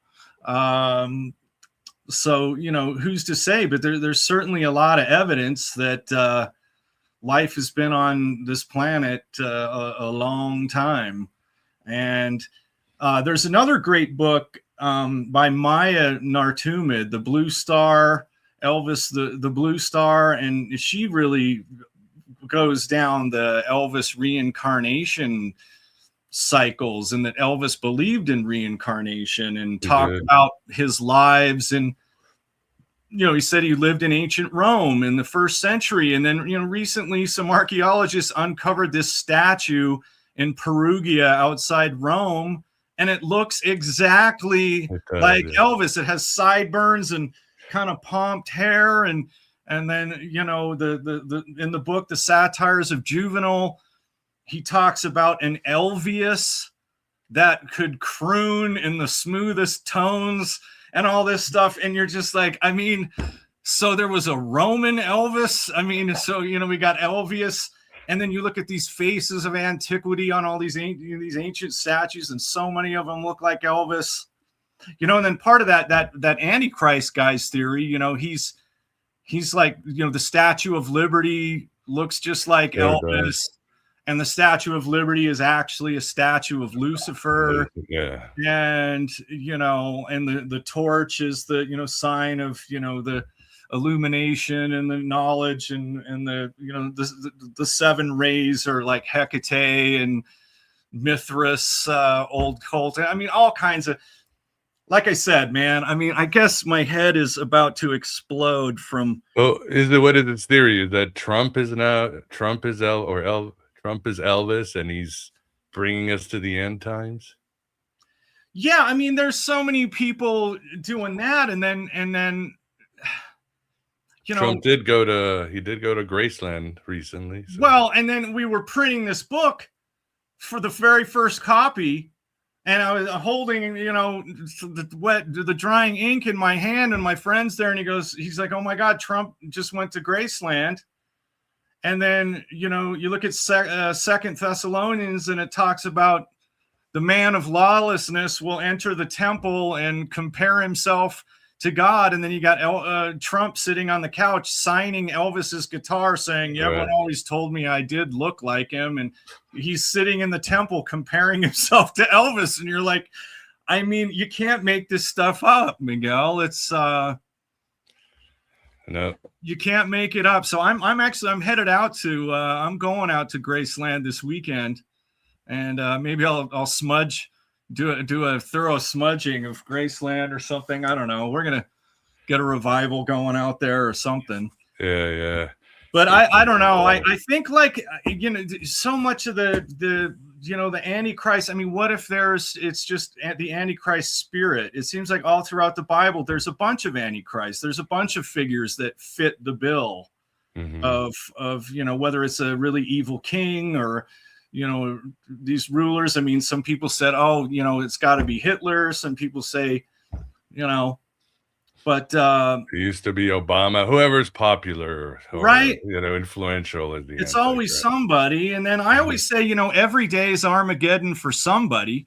So, you know, who's to say, but there's certainly a lot of evidence that life has been on this planet a long time. And there's another great book by Maya Nartumid, The Blue Star, Elvis, the Blue Star. And she really goes down the Elvis reincarnation cycles, and that Elvis believed in reincarnation, and talked about his lives. And, you know, he said he lived in ancient Rome in the 1st century. And then, you know, recently some archaeologists uncovered this statue in Perugia outside Rome, and it looks exactly like Elvis. It has sideburns and kind of pomped hair. And then, you know, the in the book, The Satires of Juvenal, he talks about an Elvius that could croon in the smoothest tones and all this stuff. And you're just like, I mean, so there was a Roman Elvis. I mean, so, you know, we got Elvius. And then you look at these faces of antiquity on all these ancient statues, and so many of them look like Elvis, you know. And then part of that Antichrist guy's theory, you know, he's like, you know, the Statue of Liberty looks just like Elvis, and the Statue of Liberty is actually a statue of Lucifer. Yeah. And, you know, and the torch is the, you know, sign of, you know, the illumination and the knowledge, and the, you know, the 7 rays are like Hecate and Mithras, old cult. I mean, all kinds of, like I said, man, I mean, I guess my head is about to explode from. Well, what is its theory? Is that Trump is Elvis, and he's bringing us to the end times? Yeah, I mean, there's so many people doing that, and then. You know, Trump did go to Graceland recently. So. Well, and then we were printing this book for the very first copy, and I was holding, you know, the drying ink in my hand, and my friend's there, and he's like, oh my God, Trump just went to Graceland. And then, you know, you look at 2 Thessalonians, and it talks about the man of lawlessness will enter the temple and compare himself to God, and then you got Trump sitting on the couch signing Elvis's guitar, saying, "Yeah, everyone always told me I did look like him," and he's sitting in the temple comparing himself to Elvis, and you're like, I mean, you can't make this stuff up, Miguel. It's no, you can't make it up. So I'm headed out to I'm going out to Graceland this weekend, and maybe I'll smudge. Do a thorough smudging of Graceland or something. I don't know. We're gonna get a revival going out there or something. Yeah. But I don't know. I think, like, you know, so much of the you know, the Antichrist. I mean, what if it's just the Antichrist spirit? It seems like all throughout the Bible, there's a bunch of Antichrists. There's a bunch of figures that fit the bill of you know, whether it's a really evil king or, you know, these rulers. I mean, some people said, oh, you know, it's got to be Hitler. Some people say, you know, but it used to be Obama, whoever's popular, or, right, you know, influential is the it's always somebody. And then I always say, you know, every day is Armageddon for somebody.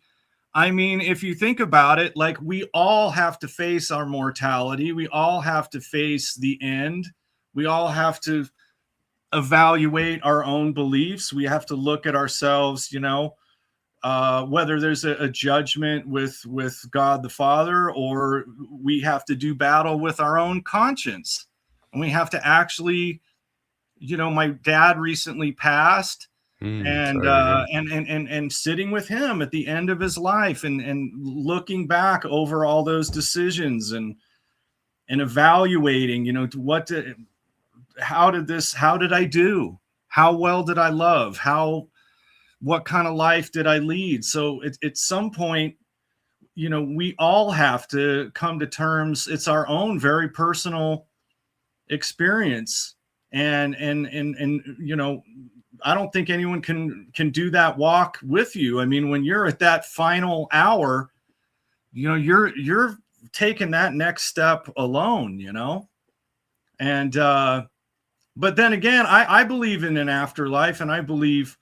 I mean, if you think about it, like, we all have to face our mortality. We all have to face the end. We all have to evaluate our own beliefs. We have to look at ourselves, you know, whether there's a judgment with God the Father, or we have to do battle with our own conscience. And we have to actually, you know, my dad recently passed, and sitting with him at the end of his life, and looking back over all those decisions and evaluating, you know, how did I do? How well did I love? What kind of life did I lead? So at some point, you know, we all have to come to terms. It's our own very personal experience. And you know, I don't think anyone can do that walk with you. I mean, when you're at that final hour, you know, you're taking that next step alone, you know? And, but then again, I believe in an afterlife, and I believe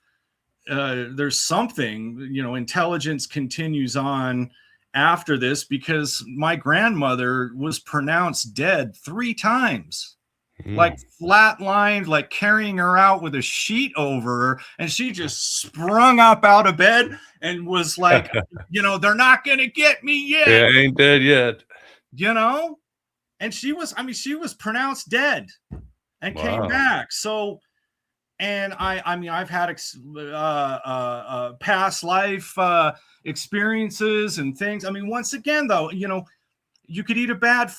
there's something, you know, intelligence continues on after this, because my grandmother was pronounced dead 3 times, like flatlined, like carrying her out with a sheet over her, and she just sprung up out of bed and was like, you know, they're not gonna get me yet. Yeah, ain't dead yet. You know, and she was pronounced dead and came back. So, and I mean, I've had past life experiences and things. I mean, once again, though, you know, you could eat a bad,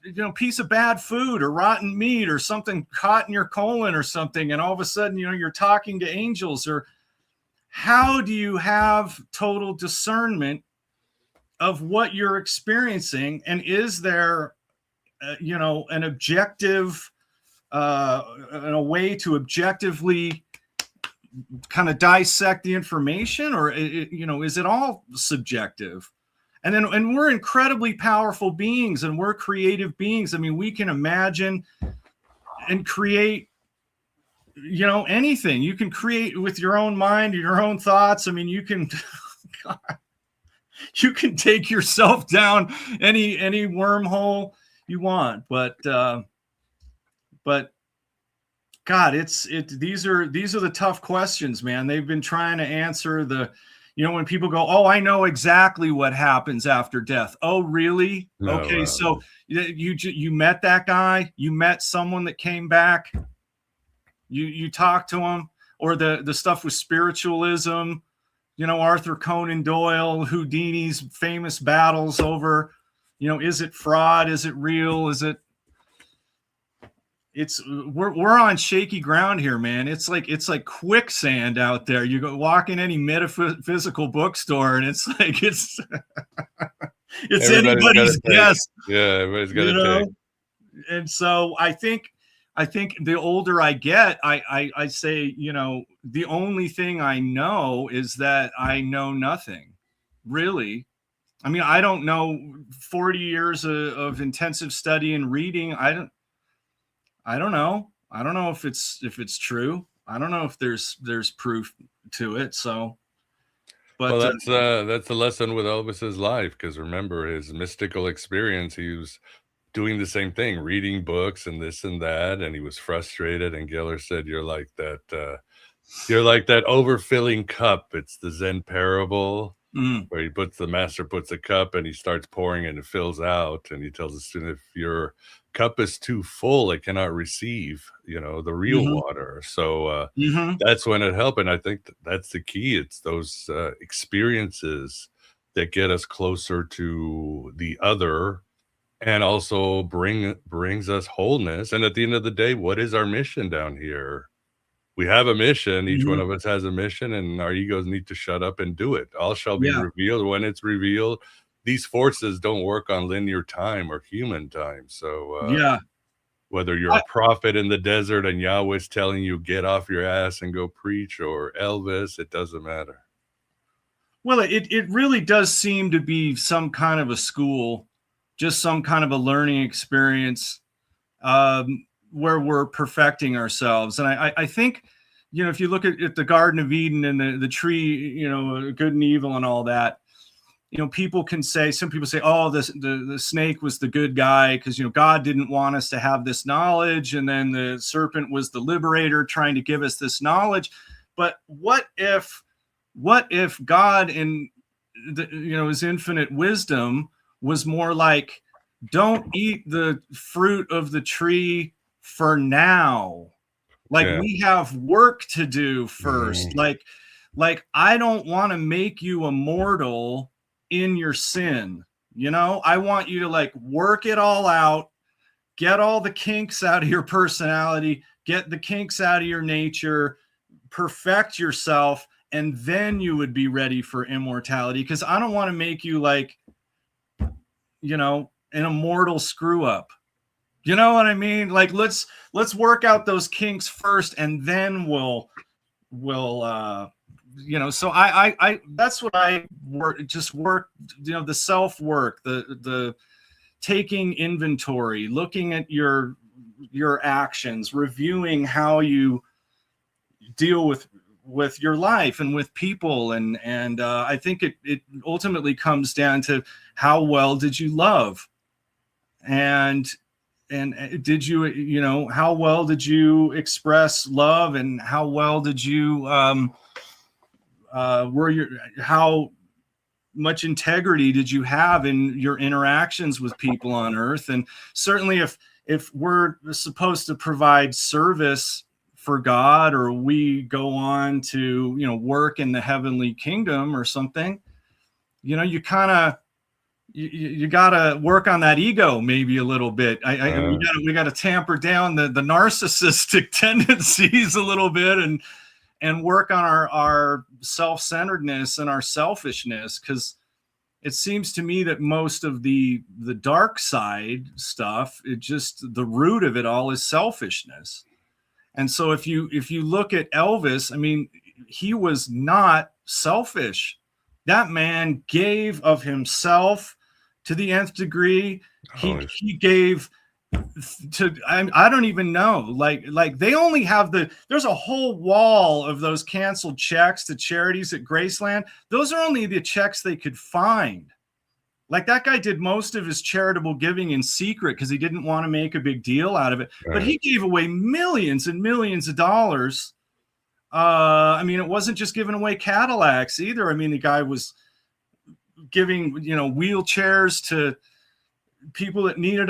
you know, piece of bad food or rotten meat or something caught in your colon or something, and all of a sudden, you know, you're talking to angels. Or how do you have total discernment of what you're experiencing? And is there, you know, an objective, a way to objectively kind of dissect the information, or you know, is it all subjective? And we're incredibly powerful beings, and we're creative beings. I mean, we can imagine and create, you know, anything. You can create with your own mind, your own thoughts. I mean, you can you can take yourself down any wormhole you want. But God, these are the tough questions, man. They've been trying to answer you know, when people go, oh, I know exactly what happens after death. Oh, really? No, okay. So you met that guy, you met someone that came back, you talked to him, or the stuff with spiritualism, you know, Arthur Conan Doyle, Houdini's famous battles over, you know, is it fraud? Is it real? We're on shaky ground here, man. It's like quicksand out there. You go walk in any metaphysical bookstore, and it's like it's anybody's guess. Yeah, everybody's got to take. And so I think the older I get, I say, you know, the only thing I know is that I know nothing, really. I mean, I don't know. 40 years of intensive study and reading, I don't know. I don't know if it's true. I don't know if there's proof to it. So, but well, that's the lesson with Elvis's life, because remember his mystical experience. He was doing the same thing, reading books and this and that, and he was frustrated, and Geller said, you're like that overfilling cup." It's the Zen parable Mm. where the master puts a cup and he starts pouring and it fills out, and he tells the student, if your cup is too full, it cannot receive, the real Hmm. water. So Hmm. that's when it helped, and I think that's the key. It's those experiences that get us closer to the other, and also brings us wholeness. And at the end of the day, what is our mission down here? We have a mission. Each one Hmm. of us has a mission, and our egos need to shut up and do it. All shall be Yeah. revealed when it's revealed. These forces don't work on linear time or human time. So Yeah. whether you're a prophet in the desert and Yahweh's telling you get off your ass and go preach, or Elvis, it doesn't matter. Well, it really does seem to be some kind of a school, just some kind of a learning experience, where we're perfecting ourselves. And I think, if you look at the Garden of Eden and the tree, good and evil and all that, people can say, some people say, oh, the snake was the good guy because, God didn't want us to have this knowledge. And then the serpent was the liberator trying to give us this knowledge. But what if God in his infinite wisdom was more like, don't eat the fruit of the tree for now. Like, Yeah. we have work to do first. Mhm. Like I don't want to make you immortal in your sin. I want you to like work it all out, get all the kinks out of your personality, get the kinks out of your nature, perfect yourself, and then you would be ready for immortality. Because I don't want to make you like, an immortal screw up. You know what I mean? Like, let's work out those kinks first, and then we'll so I that's what I work, the self work, the taking inventory, looking at your actions, reviewing how you deal with your life and with people, and I think it ultimately comes down to how well did you love, and did you how well did you express love, and how well did you how much integrity did you have in your interactions with people on earth. And certainly if we're supposed to provide service for God, or we go on to work in the heavenly kingdom or something, you kind of you got to work on that ego maybe a little bit. We got to tamper down the narcissistic tendencies a little bit, and work on our self-centeredness and our selfishness, because it seems to me that most of the dark side stuff, the root of it all is selfishness. And so if you look at Elvis, I mean, he was not selfish. That man gave of himself to the nth degree. He gave to, I don't even know, like they only have there's a whole wall of those canceled checks to charities at Graceland. Those are only the checks they could find. Like, that guy did most of his charitable giving in secret because he didn't want to make a big deal out of it. But he gave away millions and millions of dollars. I mean, it wasn't just giving away Cadillacs either. I mean, the guy was giving, wheelchairs to people that needed,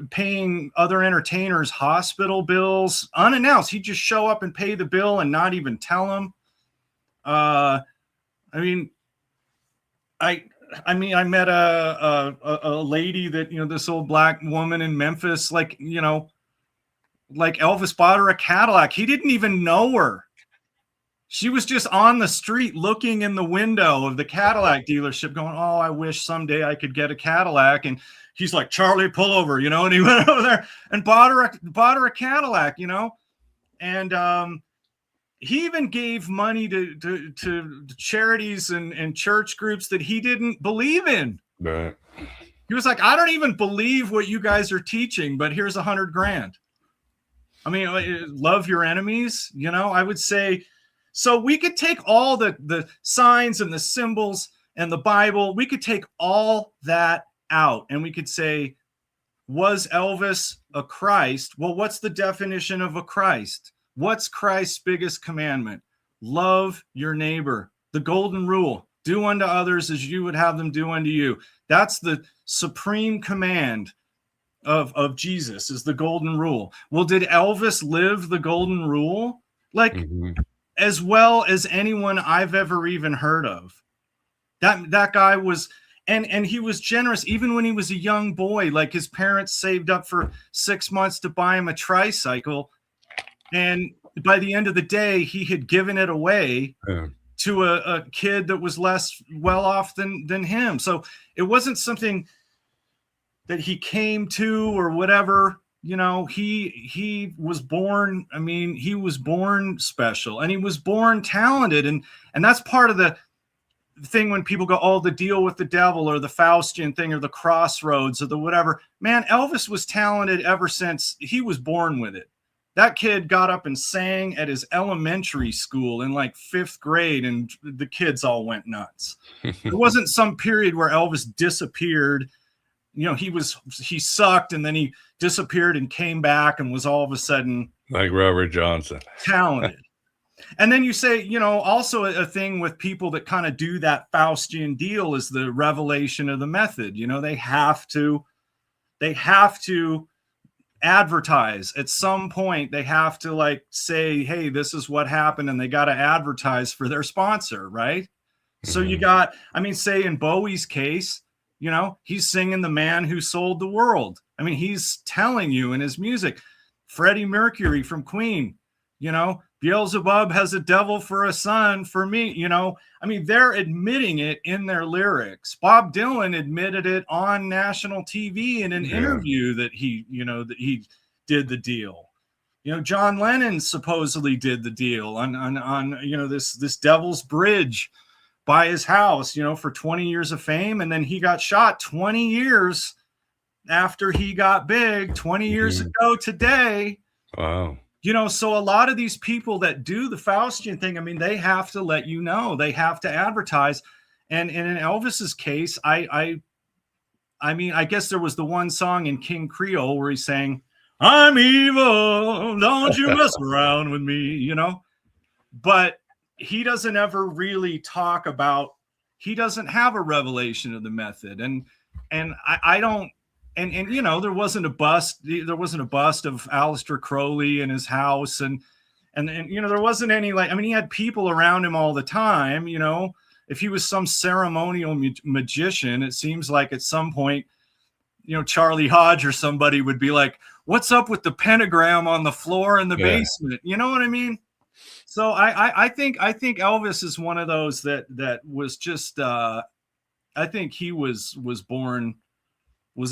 paying other entertainers hospital bills unannounced. He'd just show up and pay the bill and not even tell them. I met a lady that, this old black woman in Memphis, like Elvis bought her a Cadillac. He didn't even know her. She was just on the street looking in the window of the Cadillac dealership going, oh, I wish someday I could get a Cadillac. And he's like, Charlie, pull over, and he went over there and bought her a Cadillac, and he even gave money to charities and church groups that he didn't believe in. Right. He was like, I don't even believe what you guys are teaching, but here's $100,000. I mean, love your enemies, I would say. So we could take all the signs and the symbols and the Bible, we could take all that out, and we could say, Was Elvis a Christ? Well, what's the definition of a Christ? What's Christ's biggest commandment? Love your neighbor. The golden rule. Do unto others as you would have them do unto you. That's the supreme command of Jesus, is the golden rule. Well, did Elvis live the golden rule? Like, as well as anyone I've ever even heard of. That guy was, and he was generous even when he was a young boy. Like, his parents saved up for 6 months to buy him a tricycle, and by the end of the day, he had given it away to a kid that was less well off than him. So it wasn't something that he came to or whatever. You know, he was born, I mean, he was born special, and he was born talented. And that's part of the thing when people go, oh, the deal with the devil or the Faustian thing or the crossroads or the whatever. Man, Elvis was talented ever since he was born with it. That kid got up and sang at his elementary school in like 5th grade, and the kids all went nuts. There wasn't some period where Elvis disappeared. You know, he sucked, and then he disappeared and came back and was all of a sudden like Robert Johnson, talented. And then you say, you know, also a thing with people that kind of do that Faustian deal is the revelation of the method. You know, they have to advertise at some point. They have to like say, hey, this is what happened, and they got to advertise for their sponsor, right? So you got, I mean, say in Bowie's case, you know, he's singing The Man Who Sold the World. I mean, he's telling you in his music. Freddie Mercury from Queen, you know, Beelzebub has a devil for a son for me, you know. I mean, they're admitting it in their lyrics. Bob Dylan admitted it on national TV in an interview that he did the deal. You know, John Lennon supposedly did the deal on you know, this Devil's Bridge by his house, you know, for 20 years of fame. And then he got shot 20 years after he got big, 20 years ago today. Wow. You know, so a lot of these people that do the Faustian thing, I mean, they have to let you know, they have to advertise. And in Elvis's case, I mean, I guess there was the one song in King Creole where he's saying, I'm evil, don't you mess around with me, you know. But he doesn't ever really talk about, he doesn't have a revelation of the method. And I don't, and you know, there wasn't a bust of Aleister Crowley in his house, and you know, there wasn't any, like, I mean, he had people around him all the time. You know, if he was some ceremonial magician, it seems like at some point, you know, Charlie Hodge or somebody would be like, what's up with the pentagram on the floor in the basement? You know what I mean? So I think Elvis is one of those that was just I think he was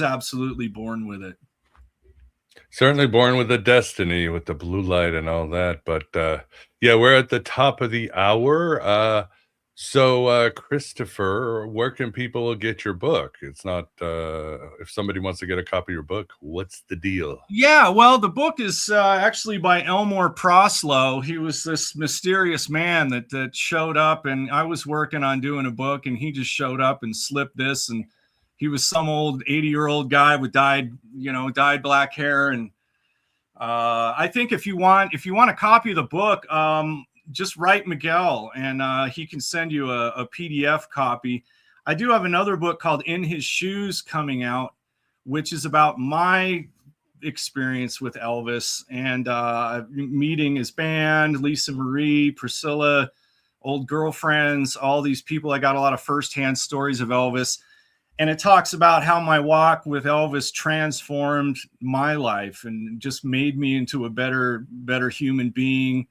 absolutely born with it. Certainly born with a destiny, with the blue light and all that. But yeah, we're at the top of the hour. So Christopher, where can people get your book? It's not if somebody wants to get a copy of your book, what's the deal? Yeah, well, the book is actually by Elmore Proslow. He was this mysterious man that showed up, and I was working on doing a book, and he just showed up and slipped this, and he was some old 80-year-old guy with dyed black hair. And I think if you want a copy of the book, just write Miguel, and he can send you a PDF copy. I do have another book called In His Shoes coming out, which is about my experience with Elvis and meeting his band, Lisa Marie, Priscilla, old girlfriends, all these people. I got a lot of firsthand stories of Elvis. And it talks about how my walk with Elvis transformed my life and just made me into a better human being,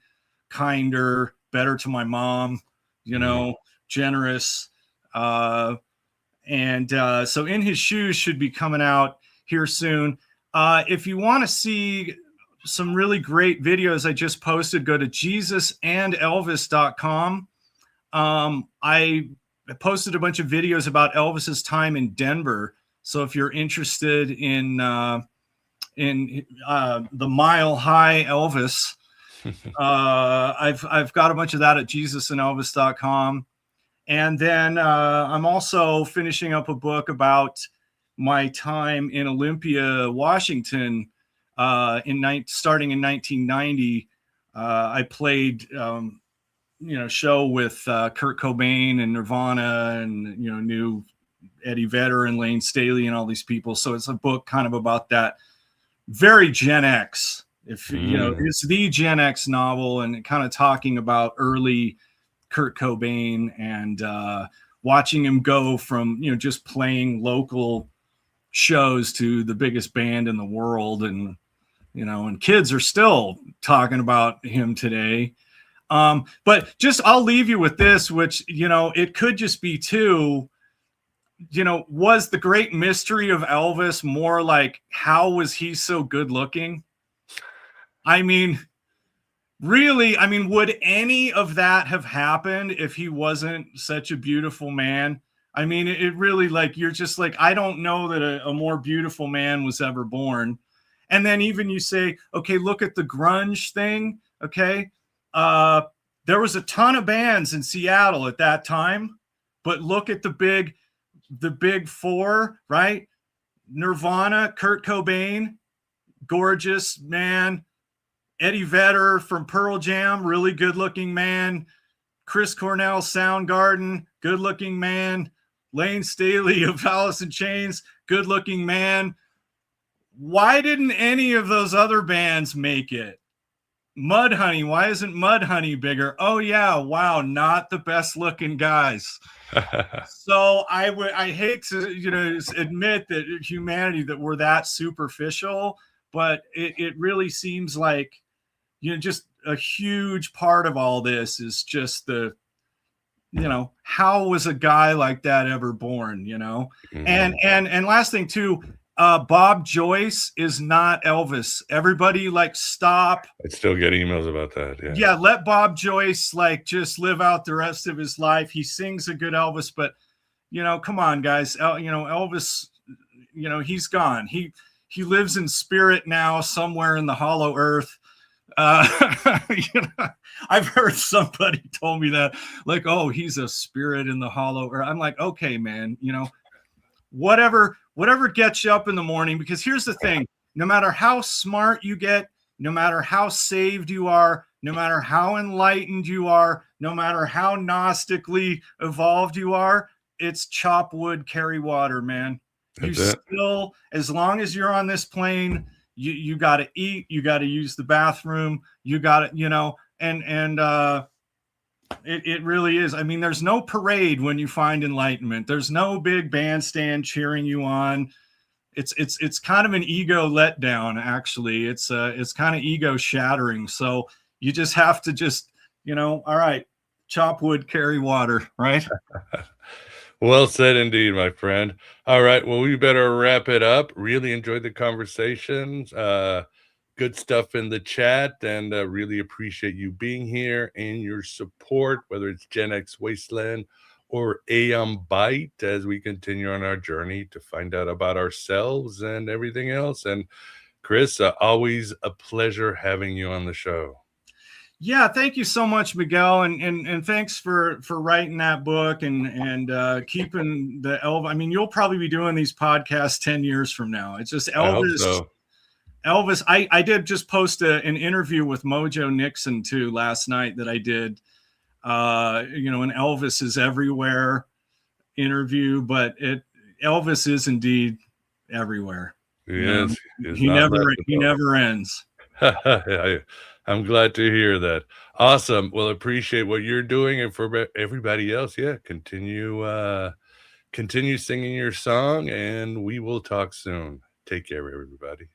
kinder, better to my mom, you know, generous. So In His Shoes should be coming out here soon. If you want to see some really great videos I just posted, go to JesusandElvis.com. I posted a bunch of videos about Elvis's time in Denver. So if you're interested in the Mile High Elvis, I've got a bunch of that at JesusandElvis.com. And then I'm also finishing up a book about my time in Olympia, Washington, starting in 1990. I played, show with Kurt Cobain and Nirvana, and knew Eddie Vedder and Lane Staley and all these people. So it's a book kind of about that, very Gen X. If it's the Gen X novel, and kind of talking about early Kurt Cobain and watching him go from just playing local shows to the biggest band in the world, and and kids are still talking about him today. But just I'll leave you with this, which it could just be too. Was the great mystery of Elvis more like, how was he so good looking? I mean, really, would any of that have happened if he wasn't such a beautiful man? I mean, it really, like, you're just like, I don't know that a more beautiful man was ever born. And then even you say, okay, look at the grunge thing. Okay. There was a ton of bands in Seattle at that time, but look at the big four, right? Nirvana, Kurt Cobain, gorgeous man. Eddie Vedder from Pearl Jam, really good looking man. Chris Cornell, Soundgarden, good looking man. Lane Staley of Alice in Chains, good looking man. Why didn't any of those other bands make it? Mudhoney, why isn't Mudhoney bigger? Oh yeah, wow, not the best looking guys. So I hate to admit that humanity, that we're that superficial, but it really seems like just a huge part of all this is just the how was a guy like that ever born? Mm-hmm. And last thing too, Bob Joyce is not Elvis. Everybody, like, stop. I still get emails about that. Yeah, let Bob Joyce, like, just live out the rest of his life. He sings a good Elvis, but come on, guys. Elvis, he's gone. He lives in spirit now, somewhere in the hollow earth. I've heard somebody told me that, like, oh, he's a spirit in the hollow earth. I'm like, okay, man, whatever gets you up in the morning. Because here's the thing, no matter how smart you get, no matter how saved you are, no matter how enlightened you are, no matter how gnostically evolved you are, it's chop wood, carry water, man. Still, as long as you're on this plane, you got to eat, you got to use the bathroom, you got to, it really is. I mean, there's no parade when you find enlightenment. There's no big bandstand cheering you on. It's kind of an ego letdown, actually. It's kind of ego shattering. So you just have to all right, chop wood, carry water, right? Well said indeed, my friend. All right, well, we better wrap it up. Really enjoyed the conversations. Good stuff in the chat, and really appreciate you being here and your support, whether it's GenX Wasteland or Aeon Byte, as we continue on our journey to find out about ourselves and everything else. And Chris, always a pleasure having you on the show. Yeah, thank you so much, Miguel, and thanks for writing that book and keeping the Elvis. I mean, you'll probably be doing these podcasts 10 years from now. It's just Elvis. I hope so. Elvis, I did just post an interview with Mojo Nixon too last night that I did. An Elvis is everywhere interview, but Elvis is indeed everywhere. Yes, he never ends. I'm glad to hear that. Awesome. Well, appreciate what you're doing, and for everybody else, continue singing your song, and we will talk soon. Take care, everybody.